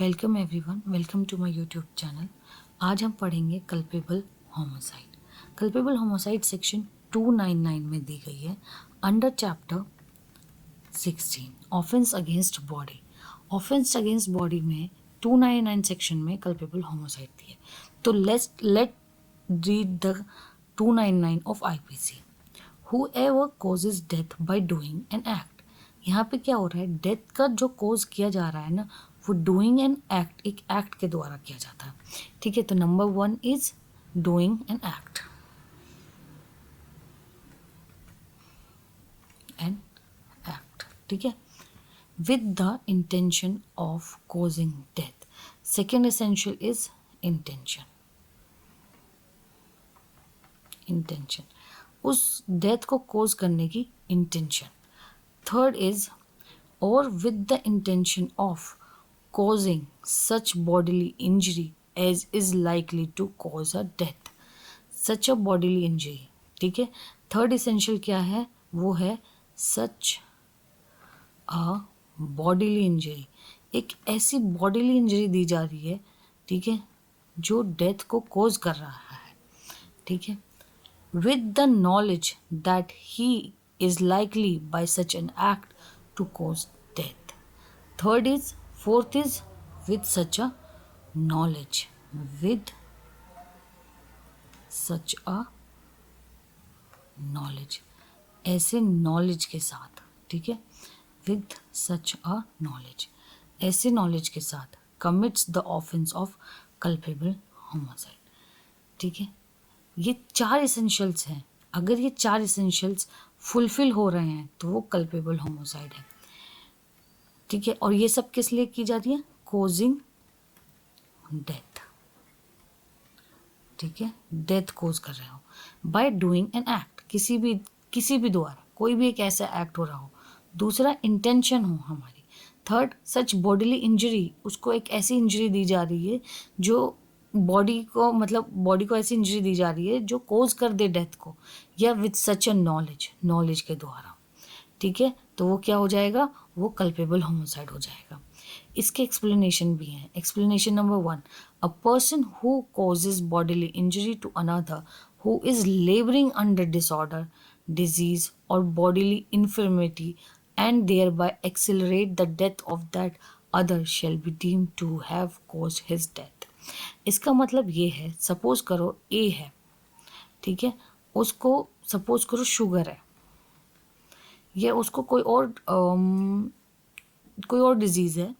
Welcome everyone, welcome to my YouTube channel. आज हम पढ़ेंगे culpable homicide. Culpable homicide section 299 में दी गई है under chapter 16 offence against body. Offence against body में 299 सेक्शन में कल्पेबल होमोसाइड दी है। तो let read the 299 of IPC. Whoever causes death by doing an act। यहाँ पे क्या हो रहा है, डेथ का जो कोज किया जा रहा है ना, वो डूइंग एन एक्ट, एक एक्ट के द्वारा किया जाता है। ठीक है, तो number 1 is doing an act, ठीक है, with the intention of causing death. Second essential is intention, उस डेथ को कॉज करने की इंटेंशन। थर्ड इज और with the intention of causing such bodily injury as is likely to cause a death, such a bodily injury। ठीक है, third essential क्या है, वो है such a bodily injury, एक ऐसी bodily injury दी जा रही है, ठीक है, जो डेथ को कॉज कर रहा है। ठीक है, with the knowledge that he is likely by such an act to cause death। Third is fourth is with such a knowledge, with such a knowledge, ऐसे नॉलेज के साथ। ठीक है, with such a knowledge, ऐसे knowledge के साथ commits the offense of culpable homicide। ठीक है, ये चार इसेंशियल्स हैं। अगर ये चार इसेंशियल्स फुलफिल हो रहे हैं तो वो कल्पेबल होमोसाइड है। ठीक है, और ये सब किस लिए की जाती है, कॉजिंग डेथ। ठीक है, डेथ कॉज कर रहे हो बाय डूइंग एन एक्ट, किसी भी द्वारा कोई भी एक ऐसा एक्ट हो रहा हो। दूसरा इंटेंशन हो हमारी। थर्ड सच बॉडीली इंजरी, उसको एक ऐसी इंजरी दी जा रही है जो बॉडी को ऐसी इंजरी दी जा रही है जो कॉज कर दे डेथ को, या विद सच अ नॉलेज के द्वारा। ठीक है, तो वो क्या हो जाएगा, वो कल्पेबल होमोसाइड हो जाएगा। इसके एक्सप्लेनेशन भी हैं। Explanation number 1, a person who causes bodily injury to another who is labouring under disorder, disease और bodily infirmity and thereby accelerate the death of that other shall be deemed to have caused his death. इसका मतलब ये है, suppose करो ए है, ठीक है, उसको सपोज करो शुगर है, या उसको कोई और डिजीज़ है।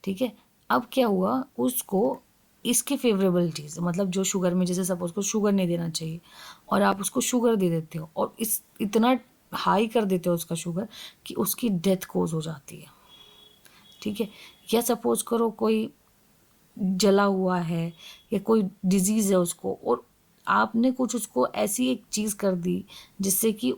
ठीक है, अब क्या हुआ, उसको इसकी फेवरेबिलिटीज, मतलब जो शुगर में, जैसे सपोज को शुगर नहीं देना चाहिए और आप उसको शुगर दे देते हो और इतना हाई कर देते हो उसका शुगर कि उसकी डेथ कोज हो जाती है। ठीक है, या सपोज करो कोई जला हुआ है या कोई डिजीज़ है उसको, और आपने कुछ उसको ऐसी एक चीज़ कर दी जिससे कि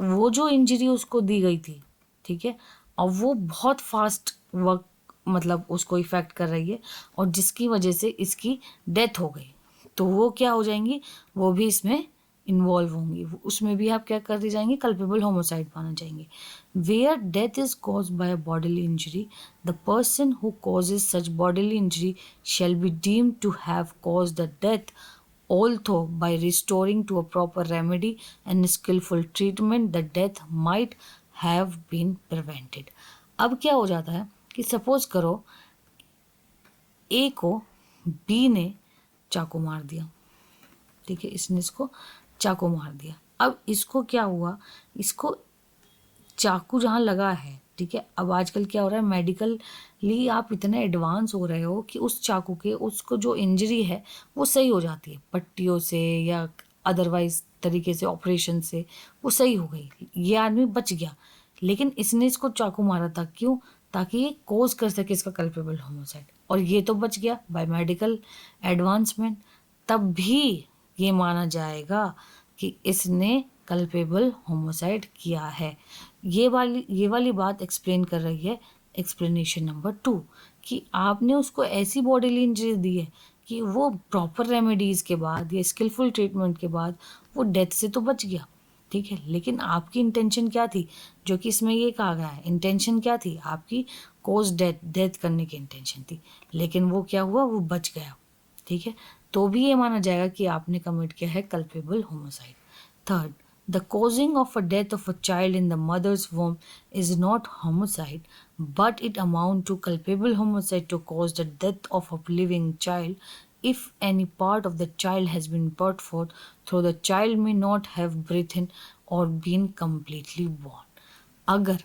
वो जो इंजरी उसको दी गई थी, ठीक है, और वो बहुत फास्ट वर्क उसको इफेक्ट कर रही है और जिसकी वजह से इसकी डेथ हो गई, तो वो क्या हो जाएंगी, वो भी इसमें इन्वॉल्व होंगी, उसमें भी आप क्या कर दी जाएंगे, कल्पेबल होमोसाइड माना जाएंगे। Where death is caused by a bodily injury, the person who causes such bodily injury shall be deemed to have caused the death, although by restoring to a proper remedy and skillful treatment the death might have been prevented। अब क्या हो जाता है कि suppose करो ए को B ने चाकू मार दिया, ठीक है, इसने इसको चाकू मार दिया। अब इसको क्या हुआ, इसको चाकू जहाँ लगा है, ठीक है, अब आजकल क्या हो रहा है, मेडिकली आप इतने एडवांस हो रहे हो कि उस चाकू के उसको जो इंजरी है वो सही हो जाती है, पट्टियों से या अदरवाइज तरीके से, ऑपरेशन से वो सही हो गई, ये आदमी बच गया। लेकिन इसने इसको चाकू मारा था, क्यों, ताकि ये कोज कर सके इसका कल्पेबल होमोसाइड, और ये तो बच गया बाय मेडिकल एडवांसमेंट। तब भी ये माना जाएगा कि इसने कल्पेबल होमोसाइड किया है। ये वाली बात एक्सप्लेन कर रही है एक्सप्लेनेशन नंबर 2, कि आपने उसको ऐसी बॉडीली इंजरी दी है कि वो प्रॉपर रेमेडीज़ के बाद या स्किलफुल ट्रीटमेंट के बाद वो डेथ से तो बच गया, ठीक है, लेकिन आपकी इंटेंशन क्या थी, जो कि इसमें ये कहा गया है, इंटेंशन क्या थी आपकी, कोज डेथ करने की इंटेंशन थी, लेकिन वो क्या हुआ, वो बच गया। ठीक है, तो भी ये माना जाएगा कि आपने कमिट किया है culpable homicide. Third, the causing of a death of a child in the mother's womb is not homicide, but it amount to culpable homicide to cause the death of a living child if any part of the child has been brought forth through the child may not have breathed or been completely born। अगर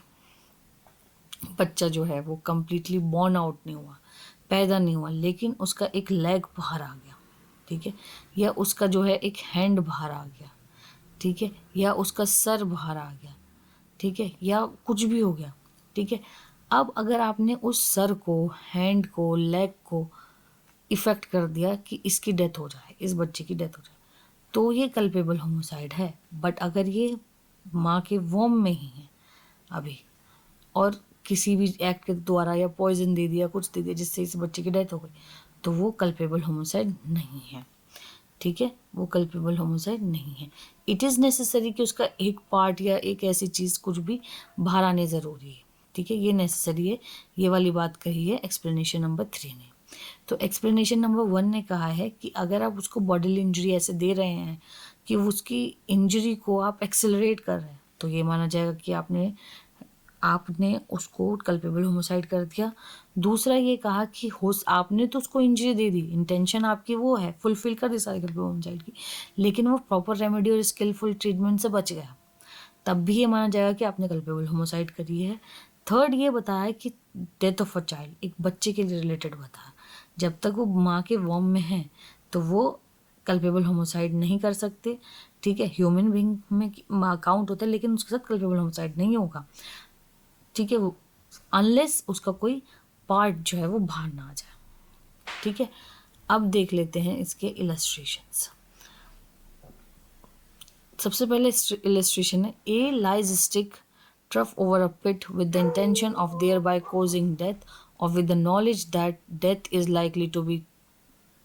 बच्चा जो है वो completely born out नहीं हुआ, पैदा नहीं हुआ, लेकिन उसका एक लेग बाहर आ गया, ठीक है, या उसका जो है एक हैंड बाहर आ गया, ठीक है, या उसका सर बाहर आ गया, ठीक है, या कुछ भी हो गया, ठीक है। अब अगर आपने उस सर को, हैंड को, लेग को इफेक्ट कर दिया कि इसकी डेथ हो जाए, इस बच्चे की डेथ हो जाए, तो ये कल्पेबल होमोसाइड है। बट अगर ये माँ के वोम में ही है अभी, और किसी भी एक्ट के द्वारा या पॉइजन दे दिया, कुछ दे दिया जिससे इस बच्चे की डेथ हो गई, तो वो कल्पेबल होमोसाइड नहीं है। ठीक है, वो कल्पेबल होमोसाइड नहीं है। इट इज़ नेसेसरी कि उसका एक पार्ट या एक ऐसी चीज़ कुछ भी बाहर आने ज़रूरी है। ठीक है, ये नेसेसरी है, ये वाली बात कही है एक्सप्लेनेशन नंबर 3 ने। तो एक्सप्लेनेशन नंबर 1 ने कहा है कि अगर आप उसको बॉडीली इंजरी ऐसे दे रहे हैं कि उसकी इंजरी को आप एक्सेलरेट कर रहे हैं, तो ये माना जाएगा कि आपने उसको कल्पेबल होमोसाइड कर दिया। दूसरा ये कहा कि आपने तो उसको इंजरी दे दी, इंटेंशन आपकी वो है, फुलफिल कर दी सारी कल्पेबल होमोसाइड की, लेकिन वो प्रॉपर रेमेडी और स्किलफुल ट्रीटमेंट से बच गया, तब भी ये माना जाएगा कि आपने कल्पेबल होमोसाइड करी है। थर्ड ये बताया कि डेथ ऑफ अ चाइल्ड, एक बच्चे के लिए रिलेटेड बताया, जब तक वो माँ के वॉम में है तो वो कल्पेबल होमोसाइड नहीं कर सकते। ठीक है, ह्यूमन बीइंग में काउंट होता है, लेकिन उसके साथ कल्पेबल होमोसाइड नहीं होगा। ठीक है, वो अनलेस उसका कोई पार्ट जो है वो बाहर ना आ जाए। ठीक है, अब देख लेते हैं इसके इलस्ट्रेशंस। सबसे पहले इलस्ट्रेशन है, A lays stick turf over a pit with the intention of thereby causing death और with the knowledge that death is likely to be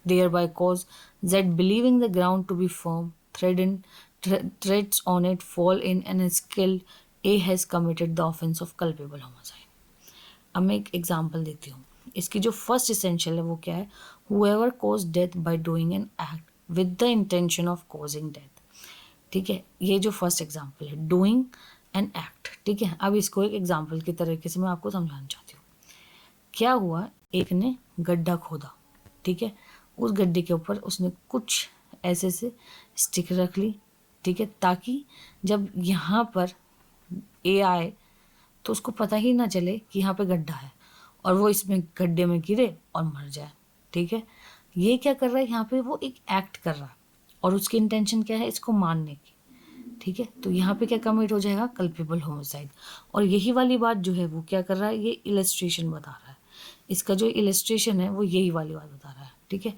thereby cause Z believing the ground to be firm, treads on it, fall in and is killed, A has committed the offense of culpable homicide। अब मैं एक example देती हूँ। इसकी जो first essential है वो क्या है, whoever caused death by doing an act with the intention of causing death। ठीक है, ये जो फर्स्ट एग्जाम्पल है, डूइंग एन एक्ट। ठीक है, अब इसको एक एग्जाम्पल की तरीके से मैं आपको समझाना चाहती हूँ। क्या हुआ, एक ने गड्ढा खोदा, ठीक है, उस गड्ढे के ऊपर उसने कुछ ऐसे से स्टिक रख ली, ठीक है, ताकि जब यहाँ पर ए आए तो उसको पता ही ना चले कि यहाँ पे गड्ढा है, और वो इसमें गड्ढे में गिरे और मर जाए। ठीक है, ये क्या कर रहा है, यहाँ पे वो एक एक्ट कर रहा है, और उसकी इंटेंशन क्या है, इसको मारने की। ठीक है, तो यहाँ पे क्या कमिट हो जाएगा, कल्पेबल होमोसाइड। और यही वाली बात जो है वो क्या कर रहा है, ये इलस्ट्रेशन बता रहा है, इसका जो इलस्ट्रेशन है वो यही वाली बात बता रहा है। ठीक है,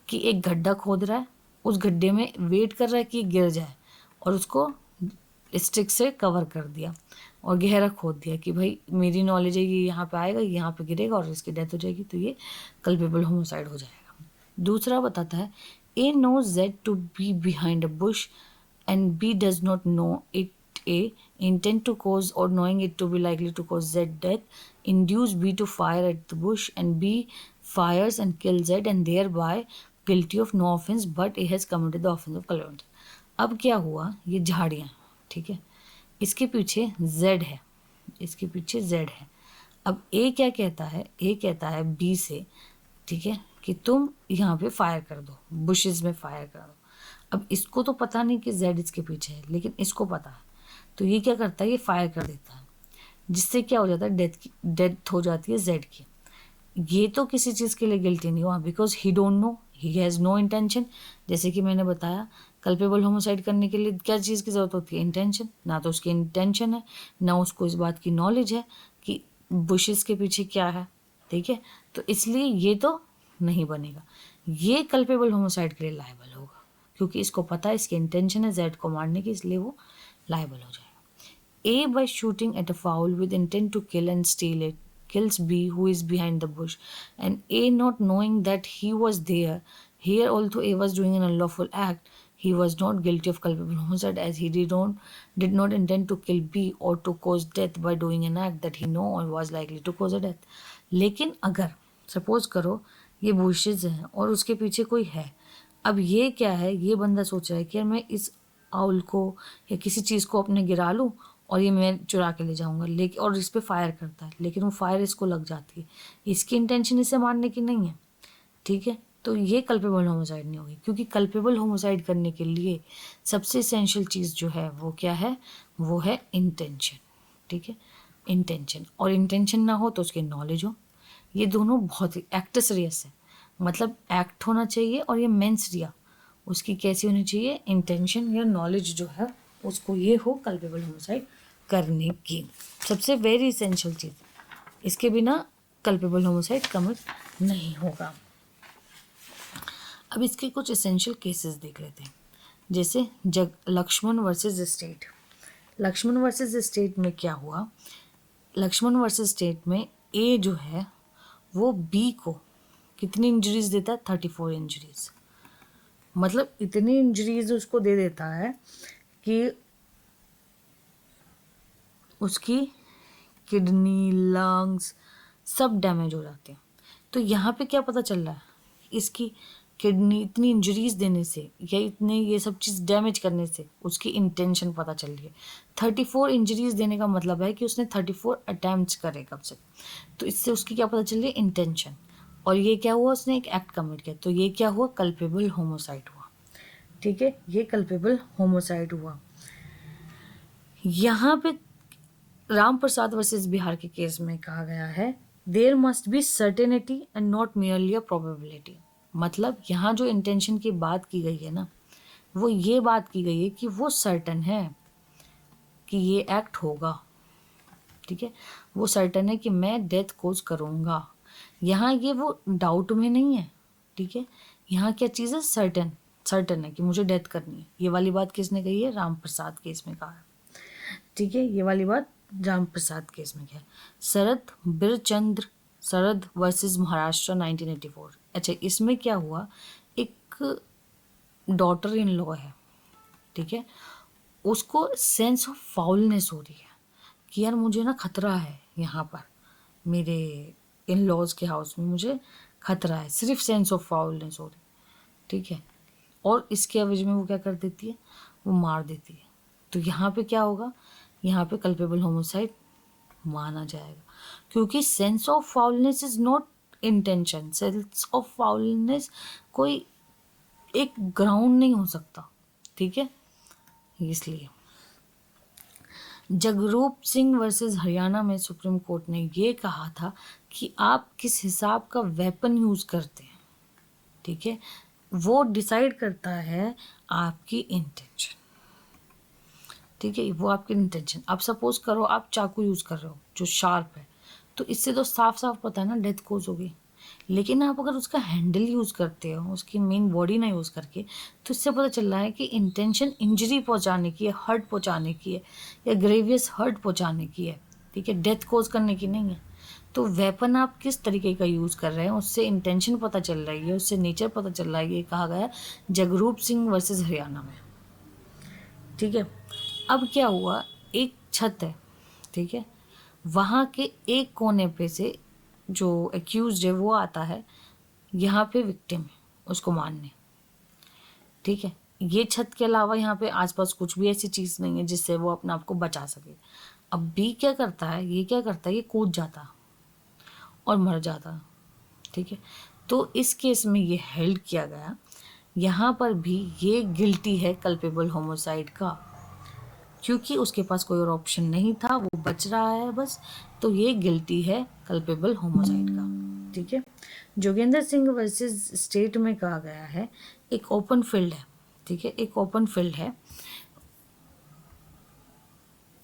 कि एक गड्ढा खोद रहा है, उस गड्ढे में वेट कर रहा है कि गिर जाए, और उसको स्टिक से कवर कर दिया और गहरा खोद दिया कि भाई मेरी नॉलेज है ये यहाँ पे आएगा, यहाँ पे गिरेगा और इसकी डेथ हो जाएगी, तो ये कल्पेबल होमोसाइड हो जाएगा। दूसरा बताता है, A knows Z to be behind a bush and B does not know it, A intend to cause or knowing it to be likely to cause Z death, induce B to fire at the bush and B fires and kills Z and thereby guilty of no offense but A has committed the offense of calumny। अब क्या हुआ, ये झाड़ियाँ, ठीक है, इसके पीछे Z है, इसके पीछे Z है। अब A क्या कहता है, A कहता है B से, ठीक है, कि तुम यहाँ पे फायर कर दो, बुशेस में फायर कर दो। अब इसको तो पता नहीं कि जेड इसके पीछे है, लेकिन इसको पता है, तो ये क्या करता है, ये फायर कर देता है, जिससे क्या हो जाता है, डेथ हो जाती है जेड की। ये तो किसी चीज़ के लिए गिल्टी नहीं हुआ, because he don't know, he has no intention. जैसे कि मैंने बताया, कल्पेबल होमोसाइड करने के लिए क्या चीज़ की ज़रूरत होती है, इंटेंशन। ना तो उसकी इंटेंशन है, ना उसको इस बात की नॉलेज है कि बुशेस के पीछे क्या है। ठीक है, तो इसलिए ये तो नहीं बनेगा, ये कल्पेबल होमोसाइड के लिए लायबल होगा, क्योंकि इसको पता है इसकी इंटेंशन है जेड को मारने की, इसलिए वो लायबल हो जाएगा। A by shooting at a fowl with intent to kill and steal it kills B who is behind the bush, and A not knowing that he was there, here although A was doing an unlawful act, he was not guilty of culpable homicide as he did not intend to kill B or to cause death by doing an act that he know or was likely to cause a death. लेकिन अगर suppose करो ये bushes हैं और उसके पीछे कोई है, अब ये क्या है, ये बंदा सोच रहा है कि यार मैं इस आउल को या किसी चीज़ को अपने गिरा लूँ और ये मैं चुरा के ले जाऊंगा, लेकिन और इस पर फायर करता है, लेकिन वो फायर इसको लग जाती है, इसकी इंटेंशन इसे मारने की नहीं है, ठीक है, तो ये कल्पेबल होमोसाइड नहीं होगी, क्योंकि कल्पेबल होमोसाइड करने के लिए सबसे इसेंशियल चीज़ जो है वो क्या है, वो है इंटेंशन, ठीक है, इंटेंशन, और इंटेंशन ना हो तो उसकी नॉलेज हो, ये दोनों बहुत ही एक्टस रियस है, मतलब एक्ट होना चाहिए, और ये मेंस रिया उसकी कैसी होनी चाहिए, इंटेंशन या नॉलेज जो है उसको ये हो कल्पेबल होमोसाइड करने की, सबसे वेरी इसेंशियल चीज़, इसके बिना कल्पेबल होमोसाइड कमिट नहीं होगा। अब इसके कुछ एसेंशियल केसेस देख लेते हैं, जैसे Laxman versus state. Laxman versus state में क्या हुआ, लक्ष्मण वर्सेस स्टेट में ए जो है वो बी को कितनी इंजरीज देता है, 34 इंजरीज, मतलब इतनी इंजरीज उसको दे देता है कि उसकी किडनी, लंग्स सब डैमेज हो जाते हैं। तो यहाँ पे क्या पता चल रहा है, इसकी किडनी इतनी इंजरीज देने से या इतने ये सब चीज़ डैमेज करने से उसकी इंटेंशन पता चल रही है। 34 इंजरीज देने का मतलब है कि उसने 34 अटैम्प्ट्स करे कब से, तो इससे उसकी क्या पता चल रही है, इंटेंशन, और ये क्या हुआ, उसने एक एक्ट कमिट किया, तो ये क्या हुआ, कल्पेबल होमोसाइड हुआ, ठीक है, ये कल्पेबल होमोसाइड हुआ। यहाँ पे राम प्रसाद वर्सेस बिहार के केस में कहा गया है there must be certainty and not merely a probability, मतलब यहाँ जो इंटेंशन की बात की गई है ना, वो ये बात की गई है कि वो सर्टन है कि ये एक्ट होगा, ठीक है, वो सर्टन है कि मैं डेथ कोज करूँगा, यहाँ ये वो डाउट में नहीं है, ठीक है, यहाँ क्या चीज़ है, सर्टन, सर्टन है कि मुझे डेथ करनी है, ये वाली बात किसने कही है, राम प्रसाद केस में कहा है, ठीक है, ये वाली बात राम प्रसाद केस में क्या है। शरद बिरचंद्र शरद वर्सेस महाराष्ट्र 1984, अच्छा इसमें क्या हुआ, एक डॉटर इन लॉ है, ठीक है, उसको सेंस ऑफ फाउलनेस हो रही है कि यार मुझे ना खतरा है, यहाँ पर मेरे इन लॉज के हाउस में मुझे खतरा है, सिर्फ सेंस ऑफ फाउलनेस हो रही, ठीक है, और इसके एवज में वो क्या कर देती है, वो मार देती है, तो यहाँ पे क्या होगा, यहाँ पे कल्पेबल होमोसाइड माना जाएगा, क्योंकि sense of foulness is not intention, sense of foulness कोई एक ग्राउंड नहीं हो सकता, ठीक है, इसलिए जगरूप सिंह वर्सेस हरियाणा में सुप्रीम कोर्ट ने ये कहा था कि आप किस हिसाब का वेपन यूज करते हैं, ठीक है, वो डिसाइड करता है आपकी इंटेंशन, ठीक है, वो आपकी इंटेंशन, अब सपोज करो आप चाकू यूज कर रहे हो जो शार्प है, तो इससे तो साफ साफ पता है ना डेथ कोज होगी, लेकिन आप अगर उसका हैंडल यूज़ करते हो, उसकी मेन बॉडी ना यूज़ करके, तो इससे पता चल रहा है कि इंटेंशन इंजरी पहुंचाने की है, हर्ट पहुंचाने की है, या ग्रेवियस हर्ट पहुंचाने की है, ठीक है, डेथ कोज करने की नहीं है। तो वेपन आप किस तरीके का यूज़ कर रहे हैं उससे इंटेंशन पता चल रही है, उससे नेचर पता चल रहा है, ये कहा गया जगरूप सिंह वर्सेस हरियाणा में, ठीक है। अब क्या हुआ, एक छत है, ठीक है, वहाँ के एक कोने पे से जो एक्यूज है वो आता है यहाँ पे विक्टिम उसको मारने, ठीक है, ये छत के अलावा यहाँ पे आसपास कुछ भी ऐसी चीज़ नहीं है जिससे वो अपने आप को बचा सके। अब बी क्या करता है, ये क्या करता है, ये कूद जाता और मर जाता, ठीक है, तो इस केस में ये हेल्ड किया गया, यहाँ पर भी ये गिल्टी है कल्पेबल होमोसाइड का, क्योंकि उसके पास कोई और ऑप्शन नहीं था, वो बच रहा है बस, तो ये गिल्टी है कल्पेबल होमोसाइड का, ठीक है। जोगेंद्र सिंह वर्सेस स्टेट में कहा गया है एक ओपन फील्ड है, ठीक है, एक ओपन फील्ड है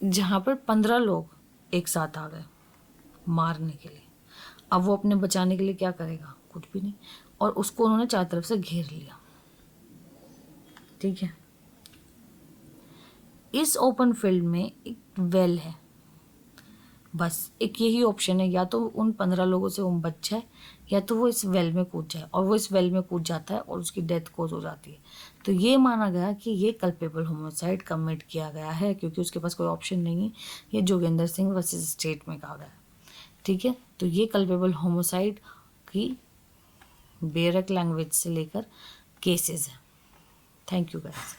जहाँ पर 15 लोग एक साथ आ गए मारने के लिए, अब वो अपने बचाने के लिए क्या करेगा, कुछ भी नहीं, और उसको उन्होंने चारों तरफ से घेर लिया, ठीक है। इस ओपन फील्ड में एक वेल है, बस एक यही ऑप्शन है, या तो उन 15 लोगों से वो बच जाए, या तो वो इस वेल में कूद जाए, और वो इस वेल में कूद जाता है और उसकी डेथ कोज हो जाती है। तो ये माना गया कि ये कल्पेबल होमोसाइड कमिट किया गया है, क्योंकि उसके पास कोई ऑप्शन नहीं है। ये जोगेंद्र सिंह वर्सेस स्टेट में कहा गया। ठीक है, तो ये कल्पेबल होमोसाइड की बेरक लैंग्वेज से लेकर केसेस है। Thank you guys.